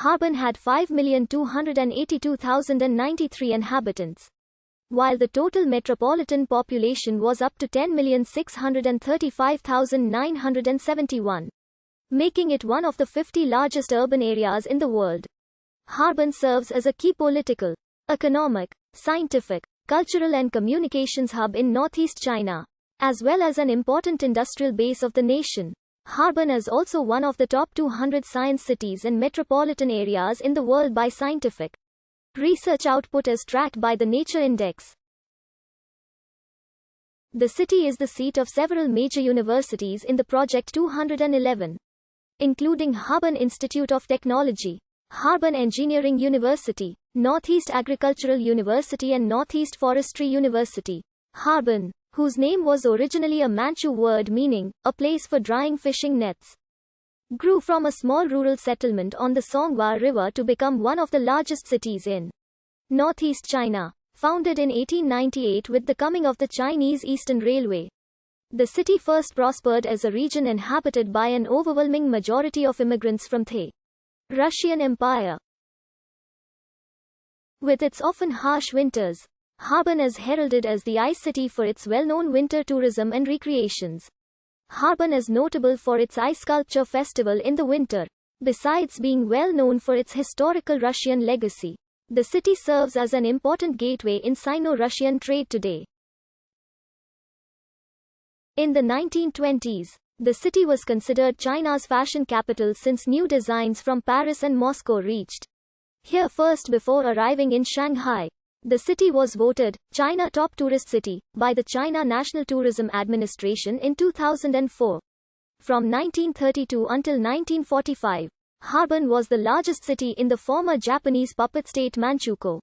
Harbin had 5,282,093 inhabitants, while the total metropolitan population was up to 10,635,971, making it one of the 50 largest urban areas in the world. Harbin serves as a key political, economic, scientific, cultural and communications hub in northeast China, as well as an important industrial base of the nation. Harbin is also one of the top 200 science cities and metropolitan areas in the world by scientific research output as tracked by the Nature Index. The city is the seat of several major universities in the Project 211, including Harbin Institute of Technology, Harbin Engineering University, Northeast Agricultural University and Northeast Forestry University. Harbin, whose name was originally a Manchu word meaning, a place for drying fishing nets, grew from a small rural settlement on the Songhua River to become one of the largest cities in northeast China. Founded in 1898 with the coming of the Chinese Eastern Railway, the city first prospered as a region inhabited by an overwhelming majority of immigrants from the Russian Empire. With its often harsh winters, Harbin is heralded as the ice city for its well-known winter tourism and recreations. Harbin is notable for its ice sculpture festival in the winter. Besides being well known for its historical Russian legacy, the city serves as an important gateway in Sino-Russian trade today. In the 1920s, the city was considered China's fashion capital since new designs from Paris and Moscow reached here first before arriving in Shanghai. The city was voted China Top Tourist City by the China National Tourism Administration in 2004. From 1932 until 1945, Harbin was the largest city in the former Japanese puppet state Manchukuo.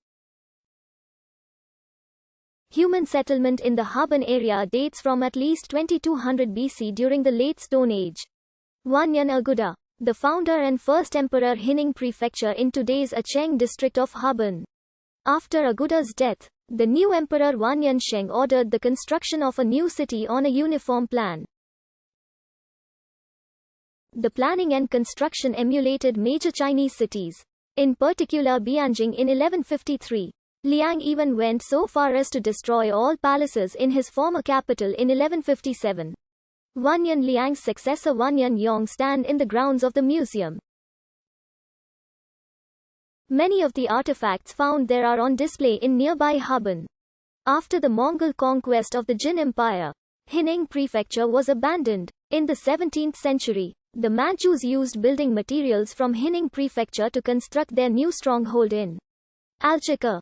Human settlement in the Harbin area dates from at least 2200 BC during the Late Stone Age. Wanyan Aguda, the founder and first emperor Hining Prefecture in today's Acheng district of Harbin. After Aguda's death, the new emperor Wanyan Sheng ordered the construction of a new city on a uniform plan. The planning and construction emulated major Chinese cities, in particular Bianjing in 1153. Liang even went so far as to destroy all palaces in his former capital in 1157. Wanyan Liang's successor Wanyan Yong stand in the grounds of the museum. Many of the artifacts found there are on display in nearby Harbin. After the Mongol conquest of the Jin Empire, Hining Prefecture was abandoned. In the 17th century, the Manchus used building materials from Hining Prefecture to construct their new stronghold in Alchika.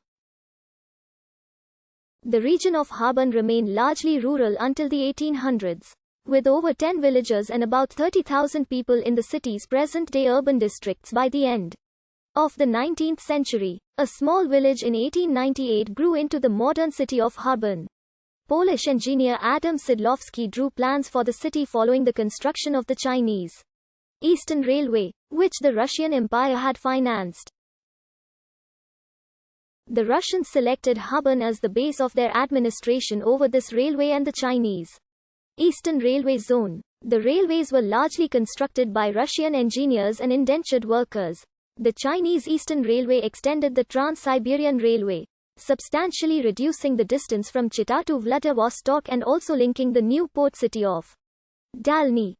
The region of Harbin remained largely rural until the 1800s, with over 10 villages and about 30,000 people in the city's present-day urban districts by the end of the 19th century. A small village in 1898 grew into the modern city of Harbin. Polish engineer Adam Sidlowski drew plans for the city following the construction of the Chinese Eastern Railway, which the Russian Empire had financed. The Russians selected Harbin as the base of their administration over this railway and the Chinese Eastern Railway Zone. The railways were largely constructed by Russian engineers and indentured workers. The Chinese Eastern Railway extended the Trans-Siberian Railway, substantially reducing the distance from Chita to Vladivostok and also linking the new port city of Dalny.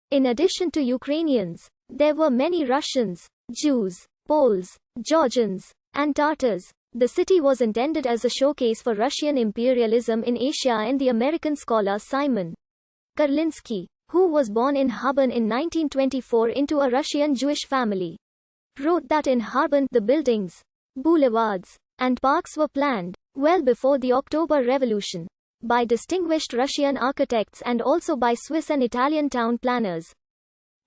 In addition to Ukrainians, there were many Russians, Jews, Poles, Georgians, and Tatars. The city was intended as a showcase for Russian imperialism in Asia, and the American scholar Simon Karlinsky, who was born in Harbin in 1924 into a Russian Jewish family, wrote that in Harbin the buildings, boulevards, and parks were planned, well before the October Revolution, by distinguished Russian architects and also by Swiss and Italian town planners,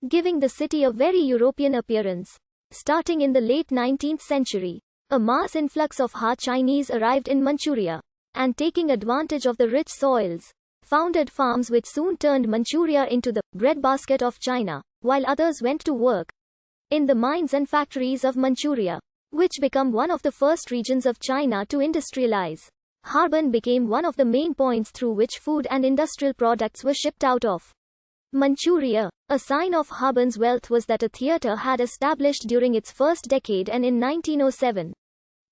giving the city a very European appearance. Starting in the late 19th century, a mass influx of Han Chinese arrived in Manchuria, and taking advantage of the rich soils, founded farms which soon turned Manchuria into the breadbasket of China, while others went to work in the mines and factories of Manchuria, which became one of the first regions of China to industrialize. Harbin became one of the main points through which food and industrial products were shipped out of Manchuria. A sign of Harbin's wealth was that a theatre had established during its first decade, and in 1907,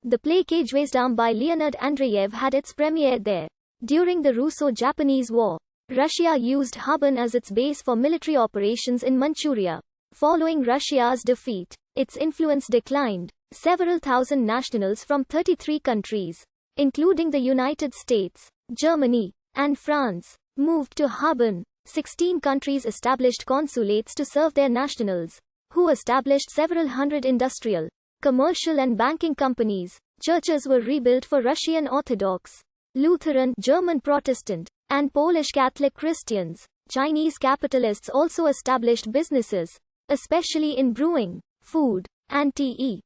the play Cageways Dam by Leonid Andreyev had its premiere there. During the Russo-Japanese War, Russia used Harbin as its base for military operations in Manchuria. Following Russia's defeat, its influence declined. Several thousand nationals from 33 countries, including the United States, Germany, and France, moved to Harbin. 16 countries established consulates to serve their nationals, who established several hundred industrial, commercial and banking companies. Churches were rebuilt for Russian Orthodox, Lutheran, German Protestant, and Polish Catholic Christians. Chinese capitalists also established businesses, especially in brewing, food, and tea.